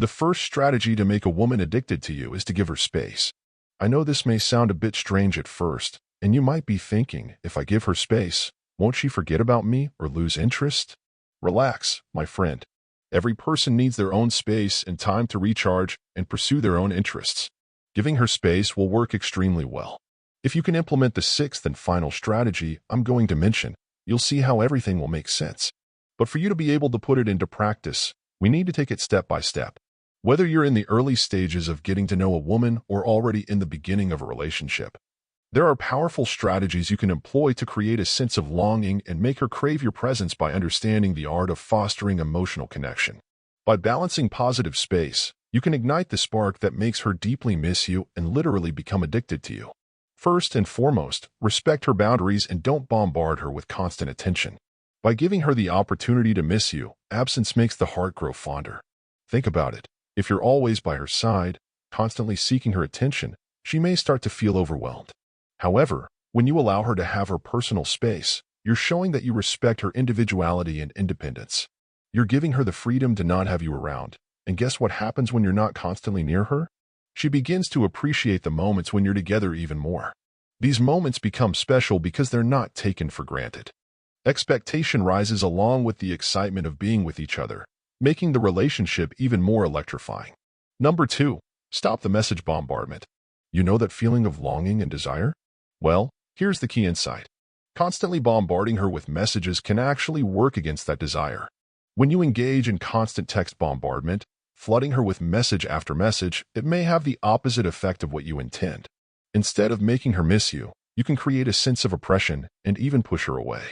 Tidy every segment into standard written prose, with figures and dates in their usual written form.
The first strategy to make a woman addicted to you is to give her space. I know this may sound a bit strange at first, and you might be thinking, if I give her space, won't she forget about me or lose interest? Relax, my friend. Every person needs their own space and time to recharge and pursue their own interests. Giving her space will work extremely well. If you can implement the sixth and final strategy I'm going to mention, you'll see how everything will make sense. But for you to be able to put it into practice, we need to take it step by step. Whether you're in the early stages of getting to know a woman or already in the beginning of a relationship, there are powerful strategies you can employ to create a sense of longing and make her crave your presence by understanding the art of fostering emotional connection. By balancing positive space, you can ignite the spark that makes her deeply miss you and literally become addicted to you. First and foremost, respect her boundaries and don't bombard her with constant attention. By giving her the opportunity to miss you, absence makes the heart grow fonder. Think about it. If you're always by her side, constantly seeking her attention, she may start to feel overwhelmed. However, when you allow her to have her personal space, you're showing that you respect her individuality and independence. You're giving her the freedom to not have you around. And guess what happens when you're not constantly near her? She begins to appreciate the moments when you're together even more. These moments become special because they're not taken for granted. Expectation rises along with the excitement of being with each other, making the relationship even more electrifying. Number 2. Stop the message bombardment. You know that feeling of longing and desire? Well, here's the key insight. Constantly bombarding her with messages can actually work against that desire. When you engage in constant text bombardment, flooding her with message after message, it may have the opposite effect of what you intend. Instead of making her miss you, you can create a sense of oppression and even push her away.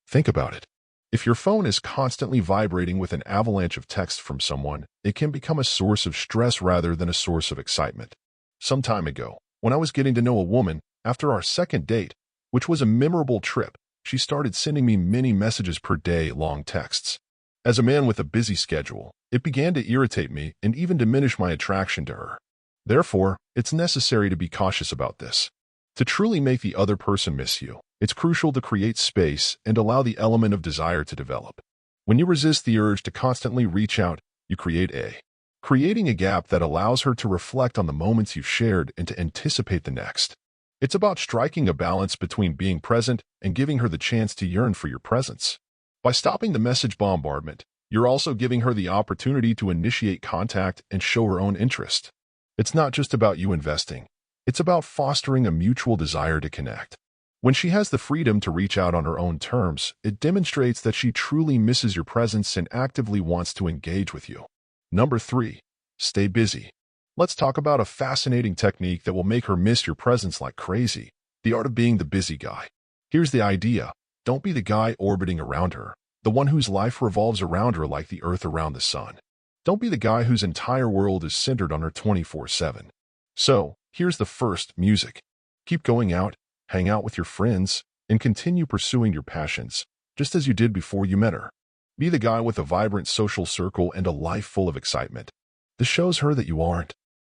Think about it. If your phone is constantly vibrating with an avalanche of text from someone, it can become a source of stress rather than a source of excitement. Some time ago, when I was getting to know a woman, after our second date, which was a memorable trip, she started sending me many messages per day, long texts. As a man with a busy schedule, it began to irritate me and even diminish my attraction to her. Therefore, it's necessary to be cautious about this. To truly make the other person miss you, it's crucial to create space and allow the element of desire to develop. When you resist the urge to constantly reach out, you creating a gap that allows her to reflect on the moments you've shared and to anticipate the next. It's about striking a balance between being present and giving her the chance to yearn for your presence. By stopping the message bombardment, you're also giving her the opportunity to initiate contact and show her own interest. It's not just about you investing. It's about fostering a mutual desire to connect. When she has the freedom to reach out on her own terms, it demonstrates that she truly misses your presence and actively wants to engage with you. Number 3. Stay busy. Let's talk about a fascinating technique that will make her miss your presence like crazy. The art of being the busy guy. Here's the idea. Don't be the guy orbiting around her, the one whose life revolves around her like the earth around the sun. Don't be the guy whose entire world is centered on her 24/7. So, here's the first: music. Keep going out, hang out with your friends, and continue pursuing your passions, just as you did before you met her. Be the guy with a vibrant social circle and a life full of excitement. This shows her that you aren't.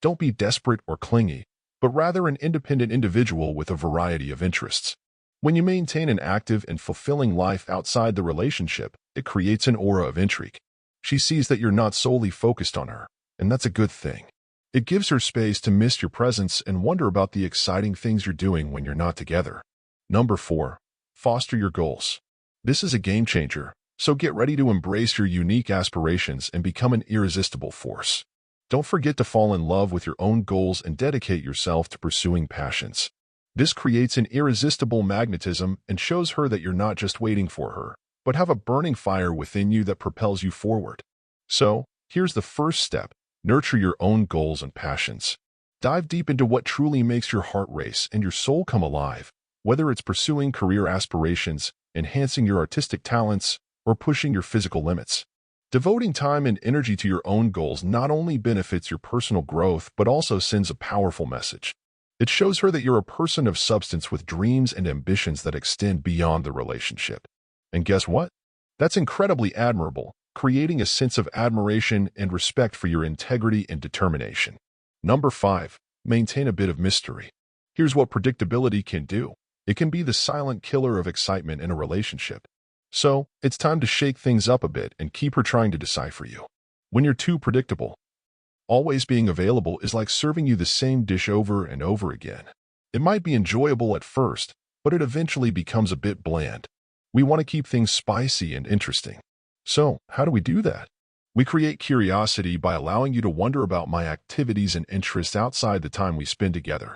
Don't be desperate or clingy, but rather an independent individual with a variety of interests. When you maintain an active and fulfilling life outside the relationship, it creates an aura of intrigue. She sees that you're not solely focused on her, and that's a good thing. It gives her space to miss your presence and wonder about the exciting things you're doing when you're not together. Number 4. Foster your goals. This is a game changer, so get ready to embrace your unique aspirations and become an irresistible force. Don't forget to fall in love with your own goals and dedicate yourself to pursuing passions. This creates an irresistible magnetism and shows her that you're not just waiting for her, but have a burning fire within you that propels you forward. So, here's the first step. Nurture your own goals and passions. Dive deep into what truly makes your heart race and your soul come alive, whether it's pursuing career aspirations, enhancing your artistic talents, or pushing your physical limits. Devoting time and energy to your own goals not only benefits your personal growth, but also sends a powerful message. It shows her that you're a person of substance with dreams and ambitions that extend beyond the relationship. And guess what? That's incredibly admirable, creating a sense of admiration and respect for your integrity and determination. Number 5. Maintain a bit of mystery. Here's what predictability can do. It can be the silent killer of excitement in a relationship. So, it's time to shake things up a bit and keep her trying to decipher you. When you're too predictable, Always being available is like serving you the same dish over and over again. It might be enjoyable at first, but it eventually becomes a bit bland. We want to keep things spicy and interesting. So, how do we do that? We create curiosity by allowing you to wonder about my activities and interests outside the time we spend together.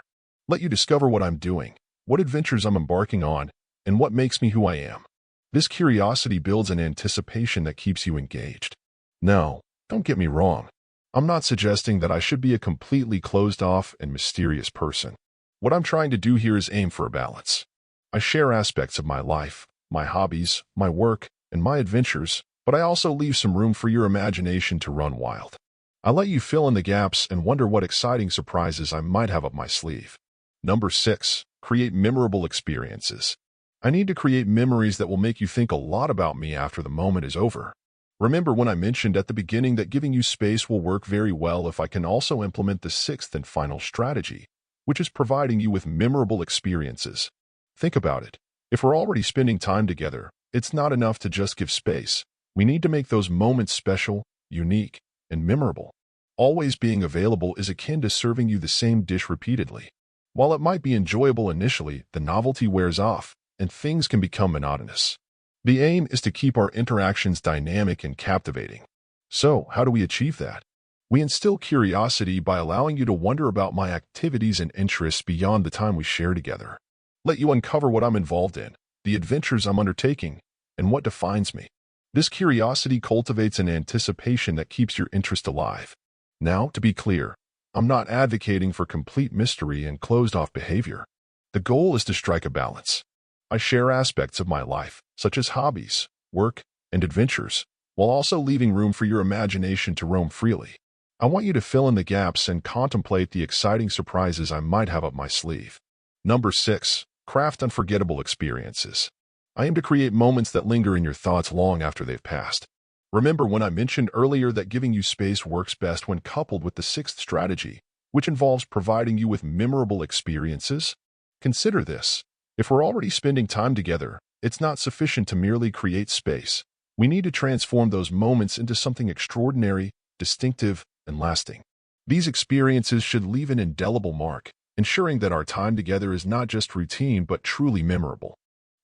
Let you discover what I'm doing, what adventures I'm embarking on, and what makes me who I am. This curiosity builds an anticipation that keeps you engaged. No, don't get me wrong. I'm not suggesting that I should be a completely closed-off and mysterious person. What I'm trying to do here is aim for a balance. I share aspects of my life, my hobbies, my work, and my adventures, but I also leave some room for your imagination to run wild. I let you fill in the gaps and wonder what exciting surprises I might have up my sleeve. Number 6. Create memorable experiences. I need to create memories that will make you think a lot about me after the moment is over. Remember when I mentioned at the beginning that giving you space will work very well if I can also implement the sixth and final strategy, which is providing you with memorable experiences. Think about it. If we're already spending time together, it's not enough to just give space. We need to make those moments special, unique, and memorable. Always being available is akin to serving you the same dish repeatedly. While it might be enjoyable initially, the novelty wears off, and things can become monotonous. The aim is to keep our interactions dynamic and captivating. So, how do we achieve that? We instill curiosity by allowing you to wonder about my activities and interests beyond the time we share together. Let you uncover what I'm involved in, the adventures I'm undertaking, and what defines me. This curiosity cultivates an anticipation that keeps your interest alive. Now, to be clear, I'm not advocating for complete mystery and closed-off behavior. The goal is to strike a balance. I share aspects of my life, such as hobbies, work, and adventures, while also leaving room for your imagination to roam freely. I want you to fill in the gaps and contemplate the exciting surprises I might have up my sleeve. Number 6. Craft unforgettable experiences. I aim to create moments that linger in your thoughts long after they've passed. Remember when I mentioned earlier that giving you space works best when coupled with the sixth strategy, which involves providing you with memorable experiences? Consider this. If we're already spending time together, it's not sufficient to merely create space. We need to transform those moments into something extraordinary, distinctive, and lasting. These experiences should leave an indelible mark, ensuring that our time together is not just routine but truly memorable.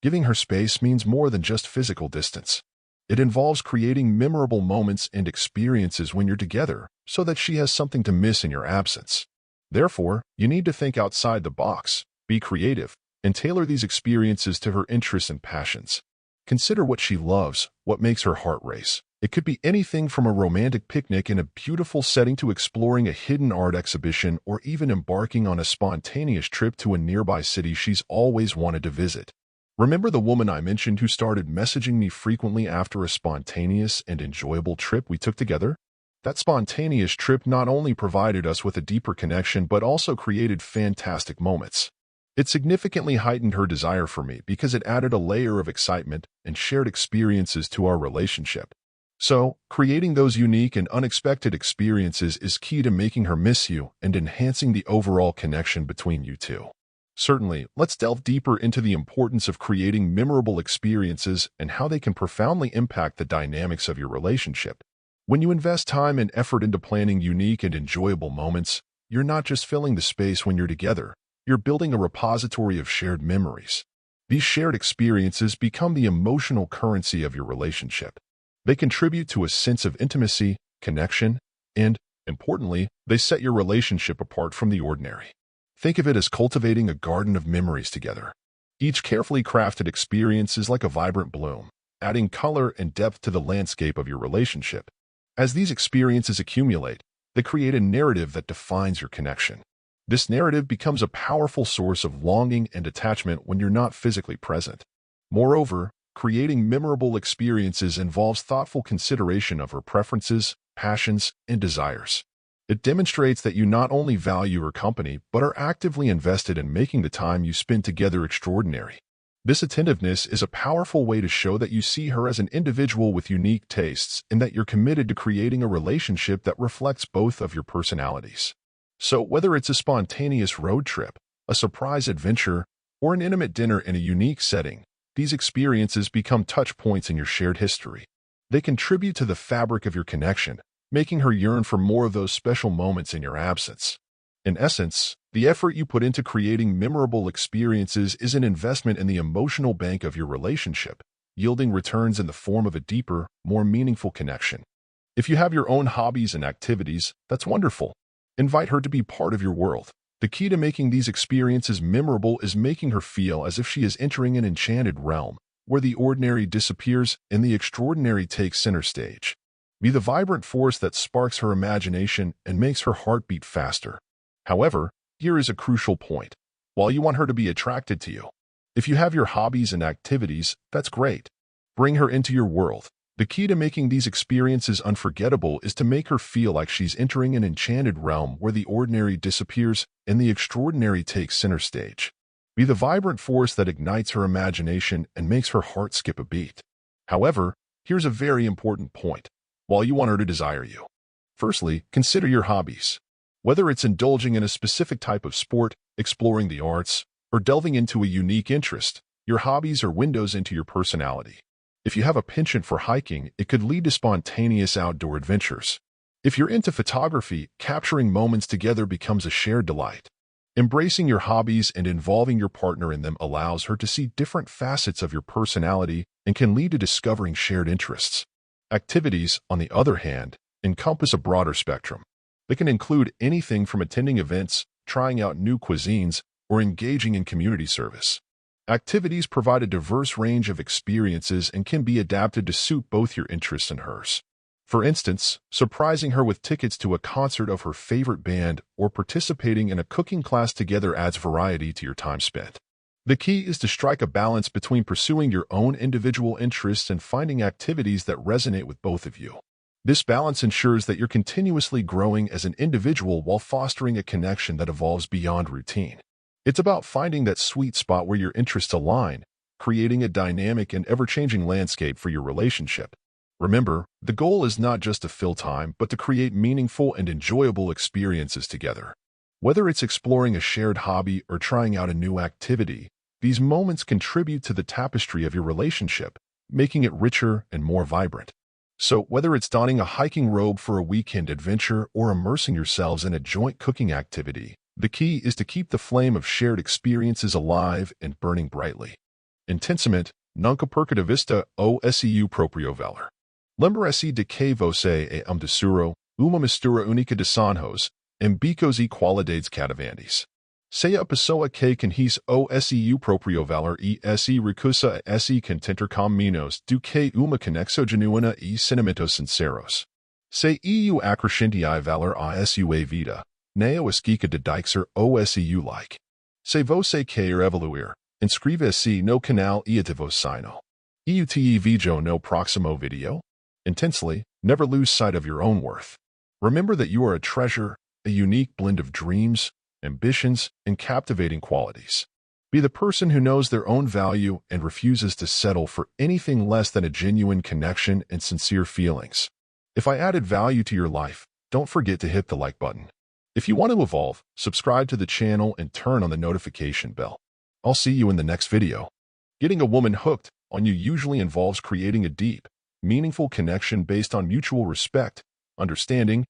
Giving her space means more than just physical distance. It involves creating memorable moments and experiences when you're together so that she has something to miss in your absence. Therefore, you need to think outside the box, be creative, and tailor these experiences to her interests and passions. Consider what she loves, what makes her heart race. It could be anything from a romantic picnic in a beautiful setting to exploring a hidden art exhibition or even embarking on a spontaneous trip to a nearby city she's always wanted to visit. Remember the woman I mentioned who started messaging me frequently after a spontaneous and enjoyable trip we took together? That spontaneous trip not only provided us with a deeper connection but also created fantastic moments. It significantly heightened her desire for me because it added a layer of excitement and shared experiences to our relationship. So, creating those unique and unexpected experiences is key to making her miss you and enhancing the overall connection between you two. Certainly, let's delve deeper into the importance of creating memorable experiences and how they can profoundly impact the dynamics of your relationship. When you invest time and effort into planning unique and enjoyable moments, you're not just filling the space when you're together, you're building a repository of shared memories. These shared experiences become the emotional currency of your relationship. They contribute to a sense of intimacy, connection, and, importantly, they set your relationship apart from the ordinary. Think of it as cultivating a garden of memories together. Each carefully crafted experience is like a vibrant bloom, adding color and depth to the landscape of your relationship. As these experiences accumulate, they create a narrative that defines your connection. This narrative becomes a powerful source of longing and attachment when you're not physically present. Moreover, creating memorable experiences involves thoughtful consideration of her preferences, passions, and desires. It demonstrates that you not only value her company, but are actively invested in making the time you spend together extraordinary. This attentiveness is a powerful way to show that you see her as an individual with unique tastes and that you're committed to creating a relationship that reflects both of your personalities. So, whether it's a spontaneous road trip, a surprise adventure, or an intimate dinner in a unique setting, these experiences become touch points in your shared history. They contribute to the fabric of your connection, making her yearn for more of those special moments in your absence. In essence, the effort you put into creating memorable experiences is an investment in the emotional bank of your relationship, yielding returns in the form of a deeper, more meaningful connection. If you have your own hobbies and activities, that's wonderful. Invite her to be part of your world. The key to making these experiences memorable is making her feel as if she is entering an enchanted realm, where the ordinary disappears and the extraordinary takes center stage. Be the vibrant force that sparks her imagination and makes her heart beat faster. However, here is a crucial point. While you want her to be attracted to you, if you have your hobbies and activities, that's great. Bring her into your world. The key to making these experiences unforgettable is to make her feel like she's entering an enchanted realm where the ordinary disappears and the extraordinary takes center stage. Be the vibrant force that ignites her imagination and makes her heart skip a beat. However, here's a very important point. While you want her to desire you, firstly, consider your hobbies. Whether it's indulging in a specific type of sport, exploring the arts, or delving into a unique interest, your hobbies are windows into your personality. If you have a penchant for hiking, it could lead to spontaneous outdoor adventures. If you're into photography, capturing moments together becomes a shared delight. Embracing your hobbies and involving your partner in them allows her to see different facets of your personality and can lead to discovering shared interests. Activities, on the other hand, encompass a broader spectrum. They can include anything from attending events, trying out new cuisines, or engaging in community service. Activities provide a diverse range of experiences and can be adapted to suit both your interests and hers. For instance, surprising her with tickets to a concert of her favorite band or participating in a cooking class together adds variety to your time spent. The key is to strike a balance between pursuing your own individual interests and finding activities that resonate with both of you. This balance ensures that you're continuously growing as an individual while fostering a connection that evolves beyond routine. It's about finding that sweet spot where your interests align, creating a dynamic and ever-changing landscape for your relationship. Remember, the goal is not just to fill time, but to create meaningful and enjoyable experiences together. Whether it's exploring a shared hobby or trying out a new activity, these moments contribute to the tapestry of your relationship, making it richer and more vibrant. So, whether it's donning a hiking robe for a weekend adventure or immersing yourselves in a joint cooking activity, the key is to keep the flame of shared experiences alive and burning brightly. Intensament, nunca perca vista o seu proprio valor. Lembra-se de que você é tesouro, uma mistura única de sonhos, ambicos e qualidades cativantes. Seja a pessoa que conhece o seu próprio valor e se recusa a se contentar com menos do que uma conexão genuína e sentimentos sinceros. Se eu acrescentai valor a sua vida, não esquica de deixar o seu like. Se você quer evoluir, inscreva-se no canal e ative o sino. Eu te vejo no próximo video. Intensely, never lose sight of your own worth. Remember that you are a treasure, a unique blend of dreams, ambitions, and captivating qualities. Be the person who knows their own value and refuses to settle for anything less than a genuine connection and sincere feelings. If I added value to your life, don't forget to hit the like button. If you want to evolve, subscribe to the channel and turn on the notification bell. I'll see you in the next video. Getting a woman hooked on you usually involves creating a deep, meaningful connection based on mutual respect, understanding,